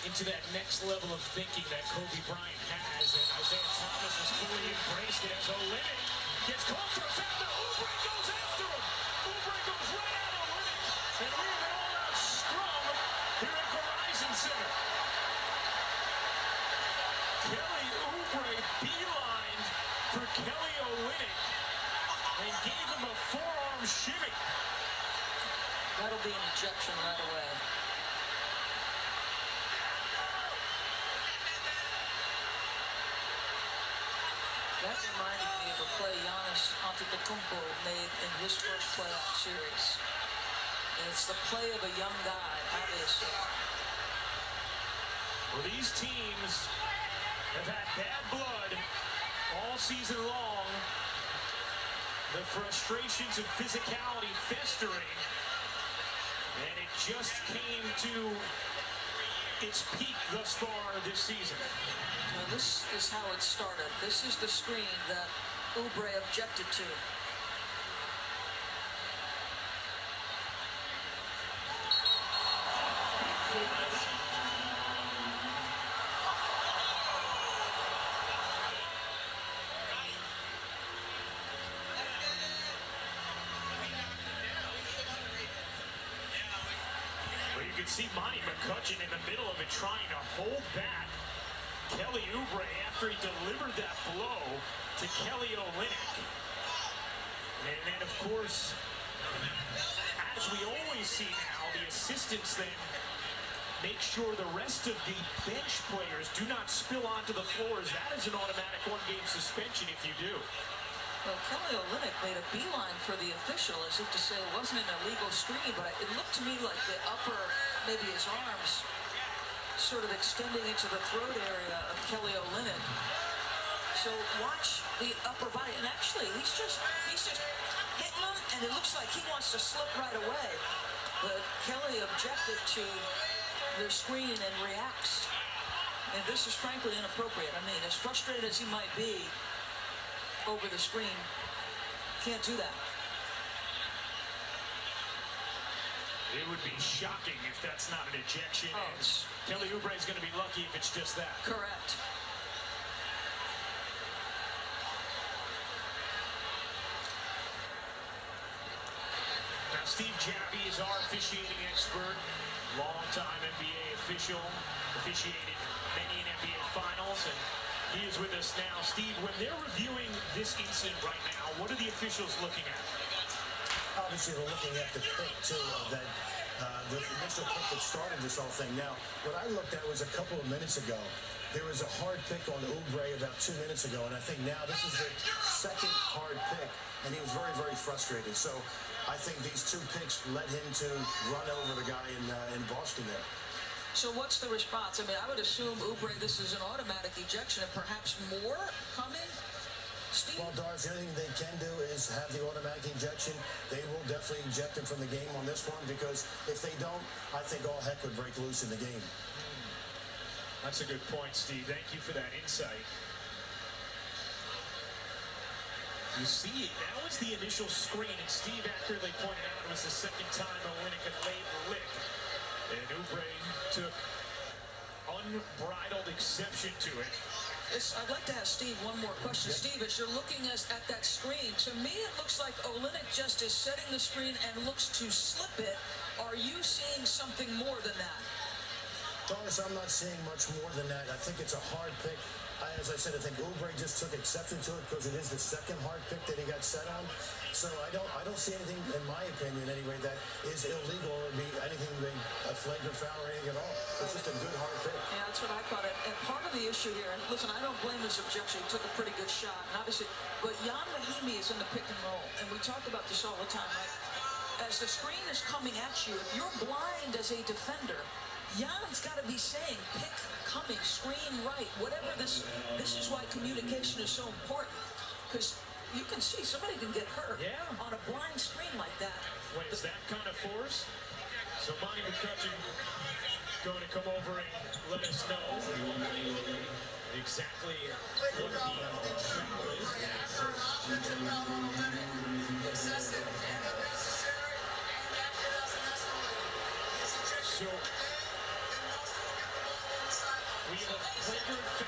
into that next level of thinking that Kobe Bryant has, and Isaiah Thomas has fully embraced it as Olynik gets called for a foul. Now Oubre goes after him. Oubre goes right at Olynik, and we have an all-out scrum here at Verizon Center. Kelly Oubre beelined for Kelly Olynik and gave him a forearm shimmy. That'll be an ejection right away. That reminded me of a play Giannis Antetokounmpo made in his first playoff series. And it's the play of a young guy, obviously. Well, these teams have had bad blood all season long. The frustrations of physicality festering. And it just came to its peak thus far this season. Now this is how it started. This is the screen that Oubre objected to. Well, you can see Monty McCutcheon in the middle of it trying to hold back Kelly Oubre after he delivered that blow to Kelly Olynik. And then, of course, as we always see now, the assistants then make sure the rest of the bench players do not spill onto the floors. That is an automatic one-game suspension if you do. Well, Kelly Olynik made a beeline for the official as if to say it wasn't an illegal screen, but it looked to me like the upper, maybe his arms, sort of extending into the throat area of Kelly Olynik. So watch the upper body, and actually he's just hitting him, and it looks like he wants to slip right away. But Kelly objected to the screen and reacts. And this is frankly inappropriate. I mean, as frustrated as he might be over the screen, can't do that. It would be shocking if that's not an ejection. Oh, Kelly Oubre is going to be lucky if it's just that. Correct. Now, Steve Jabbie is our officiating expert, longtime NBA official, officiated many NBA finals, and he is with us now. Steve, when they're reviewing this incident right now, what are the officials looking at? Obviously, they're looking at the pick, too, that the initial pick that started this whole thing. Now, what I looked at was a couple of minutes ago. There was a hard pick on Oubre about 2 minutes ago, and I think now this is the second hard pick, and he was very, very frustrated. So I think these two picks led him to run over the guy in Boston there. So what's the response? I mean, I would assume Oubre, this is an automatic ejection and perhaps more coming. Steve? Well, Dars, the only thing they can do is have the automatic ejection. They will definitely eject him from the game on this one, because if they don't, I think all heck would break loose in the game. That's a good point, Steve. Thank you for that insight. You see, that was the initial screen, and Steve accurately pointed out it was the second time Olynik had laid the lick. And Oubre took unbridled exception to it. I'd like to ask Steve one more question. Yeah. Steve, as you're looking at that screen, to me it looks like Olynik just is setting the screen and looks to slip it. Are you seeing something more than that? Doris, I'm not seeing much more than that. I think it's a hard pick. As I said, I think Oubre just took exception to it because it is the second hard pick that he got set on. So I don't see anything, in my opinion anyway, that is illegal or would be anything like a flagrant foul or anything at all. It's just a good hard pick. Yeah, that's what I thought. And part of the issue here, and listen, I don't blame his objection. He took a pretty good shot, and obviously, but Jan Mahimi is in the pick and roll, and we talk about this all the time, right? As the screen is coming at you, if you're blind as a defender, Jan's got to be saying, pick coming, screen right, whatever this is why communication is so important, because you can see somebody can get hurt on a blind screen like that. When it's that kind of force, so Monty McCutcheon going to come over and let us know exactly what the foul is. Excessive and unnecessary, and that was unnecessary. So We have a flagrant